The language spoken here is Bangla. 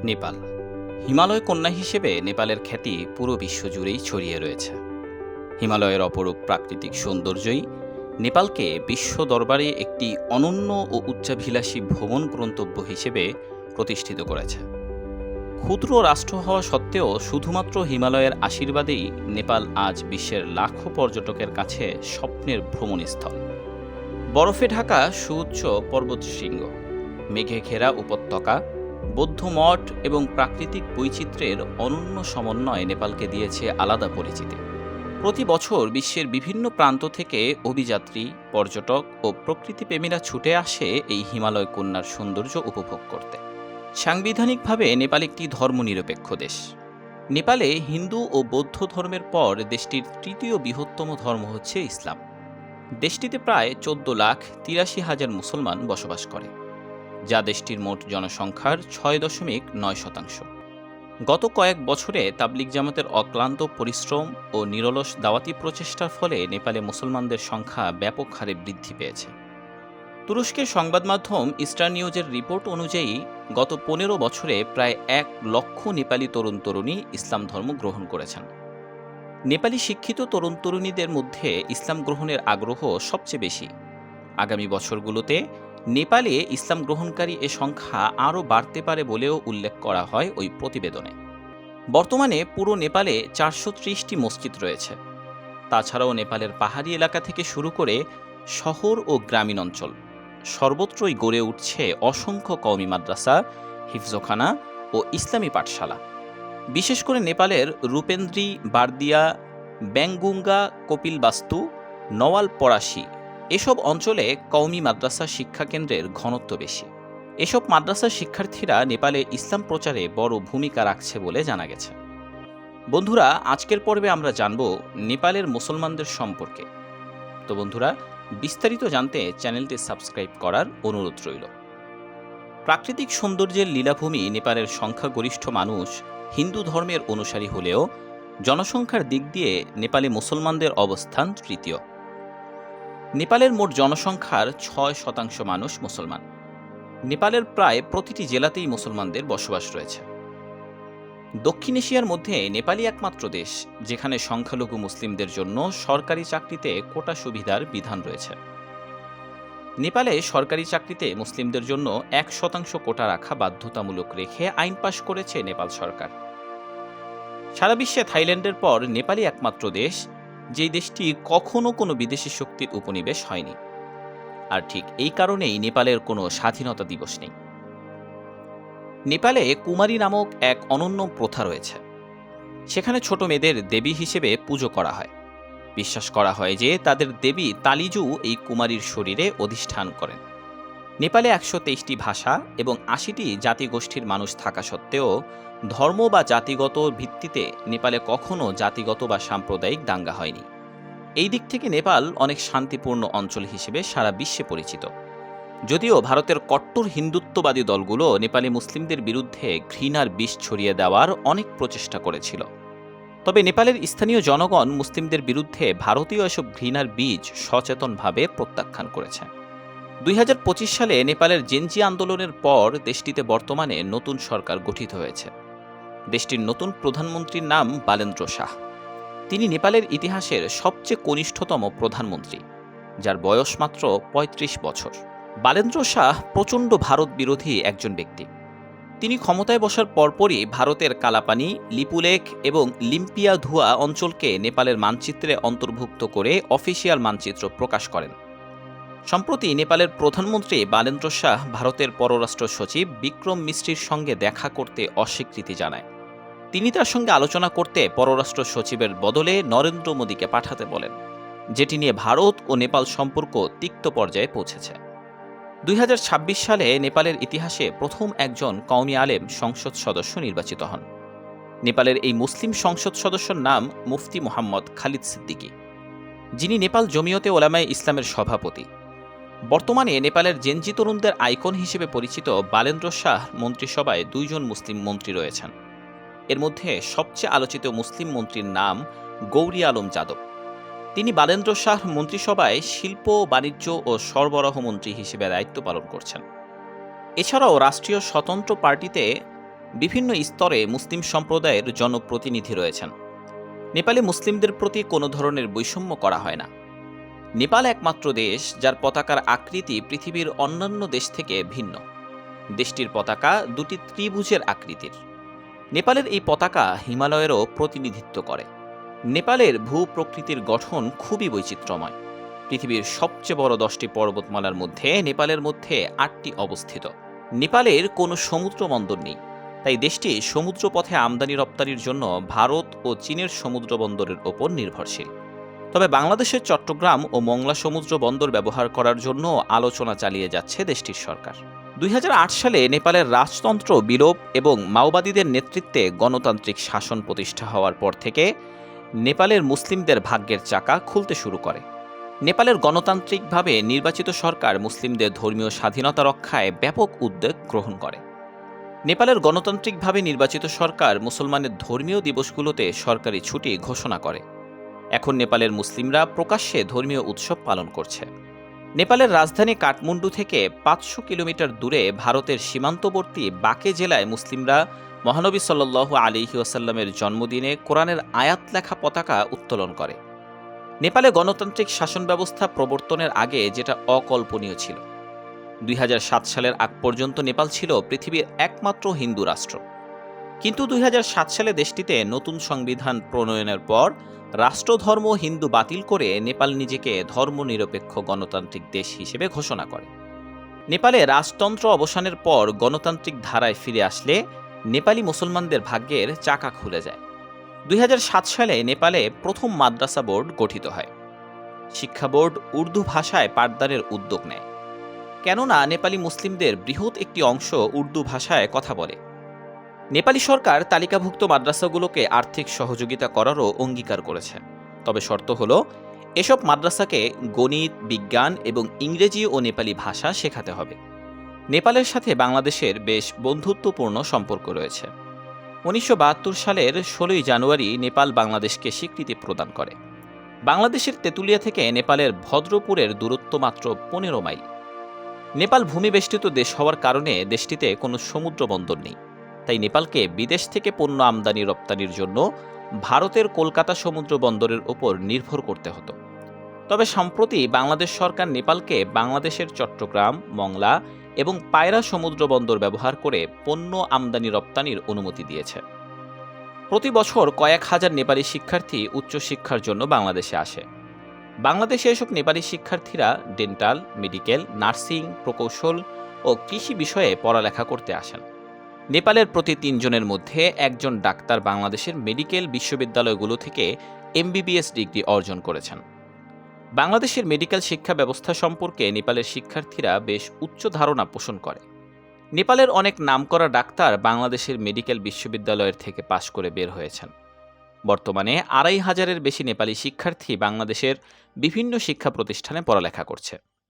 নেপাল হিমালয় কন্যা হিসেবে নেপালের খ্যাতি পুরো বিশ্ব জুড়েই ছড়িয়ে রয়েছে। হিমালয়ের অপরূপ প্রাকৃতিক সৌন্দর্যই নেপালকে বিশ্ব দরবারে একটি অনন্য ও উচ্চাভিলাষী ভ্রমণ গন্তব্য হিসেবে প্রতিষ্ঠিত করেছে। ক্ষুদ্র রাষ্ট্র হওয়া সত্ত্বেও শুধুমাত্র হিমালয়ের আশীর্বাদেই নেপাল আজ বিশ্বের লাখো পর্যটকের কাছে স্বপ্নের ভ্রমণস্থল। বরফে ঢাকা সুউচ্চ পর্বতশৃঙ্গ, মেঘে ঘেরা উপত্যকা, বৌদ্ধ মঠ এবং প্রাকৃতিক বৈচিত্র্যের অনন্য সমন্বয় নেপালকে দিয়েছে আলাদা পরিচিতি। প্রতি বছর বিশ্বের বিভিন্ন প্রান্ত থেকে অভিযাত্রী, পর্যটক ও প্রকৃতিপ্রেমীরা ছুটে আসে এই হিমালয় কন্যার সৌন্দর্য উপভোগ করতে। সাংবিধানিকভাবে নেপাল একটি ধর্মনিরপেক্ষ দেশ। নেপালে হিন্দু ও বৌদ্ধ ধর্মের পর দেশটির তৃতীয় বৃহত্তম ধর্ম হচ্ছে ইসলাম। দেশটিতে প্রায় 14,83,000 মুসলমান বসবাস করে, যা দেশটির মোট জনসংখ্যার 6.9%। গত কয়েক বছরে তাবলিগ জামাতের অক্লান্ত পরিশ্রম ও নিরলস দাওয়াতি প্রচেষ্টার ফলে নেপালে মুসলমানদের সংখ্যা ব্যাপক হারে বৃদ্ধি পেয়েছে। তুরস্কের সংবাদ মাধ্যম ইস্টার নিউজের রিপোর্ট অনুযায়ী গত 15 বছরে প্রায় 1 লক্ষ নেপালি তরুণ তরুণী ইসলাম ধর্ম গ্রহণ করেছেন। নেপালি শিক্ষিত তরুণ তরুণীদের মধ্যে ইসলাম গ্রহণের আগ্রহ সবচেয়ে বেশি। আগামী বছরগুলোতে নেপালে ইসলাম গ্রহণকারী এ সংখ্যা আরও বাড়তে পারে বলেও উল্লেখ করা হয় ওই প্রতিবেদনে। বর্তমানে পুরো নেপালে 430টি মসজিদ রয়েছে। তাছাড়াও নেপালের পাহাড়ি এলাকা থেকে শুরু করে শহর ও গ্রামীণ অঞ্চল সর্বত্রই গড়ে উঠছে অসংখ্য কওমি মাদ্রাসা, হিফজখানা ও ইসলামী পাঠশালা। বিশেষ করে নেপালের রূপেন্দ্রী, বারদিয়া, ব্যাংগুঙ্গা, কপিলবাস্তু, নওয়াল পরাশি এসব অঞ্চলে কওমি মাদ্রাসা শিক্ষাকেন্দ্রের ঘনত্ব বেশি। এসব মাদ্রাসার শিক্ষার্থীরা নেপালে ইসলাম প্রচারে বড় ভূমিকা রাখছে বলে জানা গেছে। বন্ধুরা, আজকের পর্বে আমরা জানব নেপালের মুসলমানদের সম্পর্কে। তো বন্ধুরা, বিস্তারিত জানতে চ্যানেলটি সাবস্ক্রাইব করার অনুরোধ রইল। প্রাকৃতিক সৌন্দর্যের লীলাভূমি নেপালের সংখ্যাগরিষ্ঠ মানুষ হিন্দু ধর্মের অনুসারী হলেও জনসংখ্যার দিক দিয়ে নেপালে মুসলমানদের অবস্থান তৃতীয়। নেপালের মোট জনসংখ্যার 6% মানুষ মুসলমান। নেপালের প্রায় প্রতিটি জেলাতেই মুসলমানদের বসবাস রয়েছে। দক্ষিণ এশিয়ার মধ্যে নেপালই একমাত্র দেশ যেখানে সংখ্যালঘু মুসলিমদের জন্য সরকারি চাকরিতে কোটা সুবিধার বিধান রয়েছে। নেপালে সরকারি চাকরিতে মুসলিমদের জন্য 1% কোটা রাখা বাধ্যতামূলক রেখে আইন পাশ করেছে নেপাল সরকার। সারা বিশ্বে থাইল্যান্ডের পর নেপালই একমাত্র দেশ যেই দেশটি কখনো কোনো বিদেশি শক্তির উপনিবেশ হয়নি। আর ঠিক এই কারণেই নেপালের কোনো স্বাধীনতা দিবস নেই। নেপালে কুমারী নামক এক অনন্য প্রথা রয়েছে। সেখানে ছোট মেয়েদের দেবী হিসেবে পুজো করা হয়। বিশ্বাস করা হয় যে তাদের দেবী তালিজু এই কুমারীর শরীরে অধিষ্ঠান করেন। নেপালে 123টি ভাষা এবং 80টি জাতিগোষ্ঠীর মানুষ থাকা সত্ত্বেও ধর্ম বা জাতিগত ভিত্তিতে নেপালে কখনো জাতিগত বা সাম্প্রদায়িক দাঙ্গা হয়নি। এই দিক থেকে নেপাল অনেক শান্তিপূর্ণ অঞ্চল হিসেবে সারা বিশ্বে পরিচিত। যদিও ভারতের কট্টর হিন্দুত্ববাদী দলগুলো নেপালি মুসলিমদের বিরুদ্ধে ঘৃণার বিষ ছড়িয়ে দেওয়ার অনেক প্রচেষ্টা করেছিল, তবে নেপালের স্থানীয় জনগণ মুসলিমদের বিরুদ্ধে ভারতীয় এসব ঘৃণার বীজ সচেতনভাবে প্রত্যাখ্যান করেছে। 2025 সালে নেপালের জেনজি আন্দোলনের পর দেশটিতে বর্তমানে নতুন সরকার গঠিত হয়েছে। দেশটির নতুন প্রধানমন্ত্রীর নাম বালেন্দ্র শাহ। তিনি নেপালের ইতিহাসের সবচেয়ে কনিষ্ঠতম প্রধানমন্ত্রী, যার বয়স মাত্র 35 বছর। বালেন্দ্র শাহ প্রচণ্ড ভারত বিরোধী একজন ব্যক্তি। তিনি ক্ষমতায় বসার পরপরই ভারতের কালাপানি, লিপুলেখ এবং লিম্পিয়া ধুয়া অঞ্চলকে নেপালের মানচিত্রে অন্তর্ভুক্ত করে অফিসিয়াল মানচিত্র প্রকাশ করেন। সম্প্রতি নেপালের প্রধানমন্ত্রী বালেন্দ্র শাহ ভারতের পররাষ্ট্র সচিব বিক্রম মিশ্রির সঙ্গে দেখা করতে অস্বীকৃতি জানায়। তিনি তার সঙ্গে আলোচনা করতে পররাষ্ট্র সচিবের বদলে নরেন্দ্র মোদীকে পাঠাতে বলেন, যেটি নিয়ে ভারত ও নেপাল সম্পর্ক তিক্ত পর্যায়ে পৌঁছেছে। 2026 সালে নেপালের ইতিহাসে প্রথম একজন কওমি আলেম সংসদ সদস্য নির্বাচিত হন। নেপালের এই মুসলিম সংসদ সদস্যর নাম মুফতি মোহাম্মদ খালিদ সিদ্দিকী, যিনি নেপাল জমিয়তে ওলামায়ে ইসলামের সভাপতি। বর্তমানে নেপালের জেনজি তরুণদের আইকন হিসেবে পরিচিত বালেন্দ্র শাহ মন্ত্রিসভায় 2 জন মুসলিম মন্ত্রী রয়েছেন। এর মধ্যে সবচেয়ে আলোচিত মুসলিম মন্ত্রীর নাম গৌরী আলম যাদব। তিনি বালেন্দ্র শাহ মন্ত্রিসভায় শিল্প, বাণিজ্য ও সরবরাহ মন্ত্রী হিসেবে দায়িত্ব পালন করছেন। এছাড়াও রাষ্ট্রীয় স্বতন্ত্র পার্টিতে বিভিন্ন স্তরে মুসলিম সম্প্রদায়ের জনপ্রতিনিধি রয়েছেন। নেপালে মুসলিমদের প্রতি কোনো ধরনের বৈষম্য করা হয় না। নেপাল একমাত্র দেশ যার পতাকার আকৃতি পৃথিবীর অন্যান্য দেশ থেকে ভিন্ন। দেশটির পতাকা দুটি ত্রিভুজের আকৃতির। নেপালের এই পতাকা হিমালয়েরও প্রতিনিধিত্ব করে। নেপালের ভূপ্রকৃতির গঠন খুবই বৈচিত্র্যময়। পৃথিবীর সবচেয়ে বড় 10টি পর্বতমালার মধ্যে নেপালের মধ্যে 8টি অবস্থিত। নেপালের কোনো সমুদ্র বন্দর নেই, তাই দেশটি সমুদ্রপথে আমদানি রপ্তানির জন্য ভারত ও চীনের সমুদ্র বন্দরের ওপর নির্ভরশীল। তবে বাংলাদেশের চট্টগ্রাম ও মংলা সমুদ্র বন্দর ব্যবহার করার জন্য আলোচনা চালিয়ে যাচ্ছে দেশটির সরকার। 2008 সালে নেপালের রাজতন্ত্র বিলোপ এবং মাওবাদীদের নেতৃত্বে গণতান্ত্রিক শাসন প্রতিষ্ঠা হওয়ার পর থেকে নেপালের মুসলিমদের ভাগ্যের চাকা খুলতে শুরু করে। নেপালের গণতান্ত্রিকভাবে নির্বাচিত সরকার মুসলিমদের ধর্মীয় স্বাধীনতা রক্ষায় ব্যাপক উদ্যোগ গ্রহণ করে। নেপালের গণতান্ত্রিকভাবে নির্বাচিত সরকার মুসলমানের ধর্মীয় দিবসগুলোতে সরকারি ছুটি ঘোষণা করে। এখন নেপালের মুসলিমরা প্রকাশ্যে ধর্মীয় উৎসব পালন করছে। নেপালের রাজধানী কাঠমান্ডু থেকে 500 কিলোমিটার দূরে ভারতের সীমান্তবর্তী বাকে জেলায় মুসলিমরা মহানবী সাল্লাল্লাহু আলাইহি ওয়াসাল্লামের জন্মদিনে কোরআনের আয়াত লেখা পতাকা উত্তোলন করে। নেপালে গণতান্ত্রিক শাসন ব্যবস্থা প্রবর্তনের আগে যেটা অকল্পনীয় ছিল। 2007 সালের আগ পর্যন্ত নেপাল ছিল পৃথিবীর একমাত্র হিন্দু রাষ্ট্র। কিন্তু 2007 সালে দেশটিতে নতুন সংবিধান প্রণয়নের পর রাষ্ট্রধর্ম হিন্দু বাতিল করে নেপাল নিজেকে ধর্মনিরপেক্ষ গণতান্ত্রিক দেশ হিসেবে ঘোষণা করে। নেপালে রাজতন্ত্র অবসানের পর গণতান্ত্রিক ধারায় ফিরে আসলে নেপালি মুসলমানদের ভাগ্যের চাকা খুলে যায়। 2007 সালে নেপালে প্রথম মাদ্রাসা বোর্ড গঠিত হয়। শিক্ষা বোর্ড উর্দু ভাষায় পাঠদানের উদ্যোগ নেয়, কেননা নেপালি মুসলিমদের বৃহৎ একটি অংশ উর্দু ভাষায় কথা বলে। নেপালি সরকার তালিকাভুক্ত মাদ্রাসাগুলোকে আর্থিক সহযোগিতা করারও অঙ্গীকার করেছে। তবে শর্ত হলো এসব মাদ্রাসাকে গণিত, বিজ্ঞান এবং ইংরেজি ও নেপালি ভাষা শেখাতে হবে। নেপালের সাথে বাংলাদেশের বেশ বন্ধুত্বপূর্ণ সম্পর্ক রয়েছে। 1972 সালের 16 জানুয়ারি নেপাল বাংলাদেশকে স্বীকৃতি প্রদান করে। বাংলাদেশের তেঁতুলিয়া থেকে নেপালের ভদ্রপুরের দূরত্ব মাত্র 15 মাইল। নেপাল ভূমিবেষ্টিত দেশ হওয়ার কারণে দেশটিতে কোনো সমুদ্র বন্দর নেই, তাই নেপালকে বিদেশ থেকে পণ্য আমদানি রপ্তানির জন্য ভারতের কলকাতা সমুদ্র বন্দরের ওপর নির্ভর করতে হতো। তবে সম্প্রতি বাংলাদেশ সরকার নেপালকে বাংলাদেশের চট্টগ্রাম, মংলা এবং পায়রা সমুদ্র বন্দর ব্যবহার করে পণ্য আমদানি রপ্তানির অনুমতি দিয়েছে। প্রতি বছর কয়েক হাজার নেপালি শিক্ষার্থী উচ্চশিক্ষার জন্য বাংলাদেশে আসে। বাংলাদেশে এসব নেপালি শিক্ষার্থীরা ডেন্টাল, মেডিকেল, নার্সিং, প্রকৌশল ও কৃষি বিষয়ে পড়ালেখা করতে আসেন। নেপালের প্রতি 3 জনের মধ্যে একজন ডাক্তার বাংলাদেশের মেডিকেল বিশ্ববিদ্যালয়গুলো থেকে MBBS ডিগ্রি অর্জন করেছেন। বাংলাদেশের মেডিকেল শিক্ষা ব্যবস্থা সম্পর্কে নেপালের শিক্ষার্থীরা বেশ উচ্চ ধারণা পোষণ করে। নেপালের অনেক নামকরা ডাক্তার বাংলাদেশের মেডিকেল বিশ্ববিদ্যালয়ের থেকে পাশ করে বের হয়েছেন। বর্তমানে 2500-এর বেশি নেপালি শিক্ষার্থী বাংলাদেশের বিভিন্ন শিক্ষা প্রতিষ্ঠানে পড়ালেখা করছে।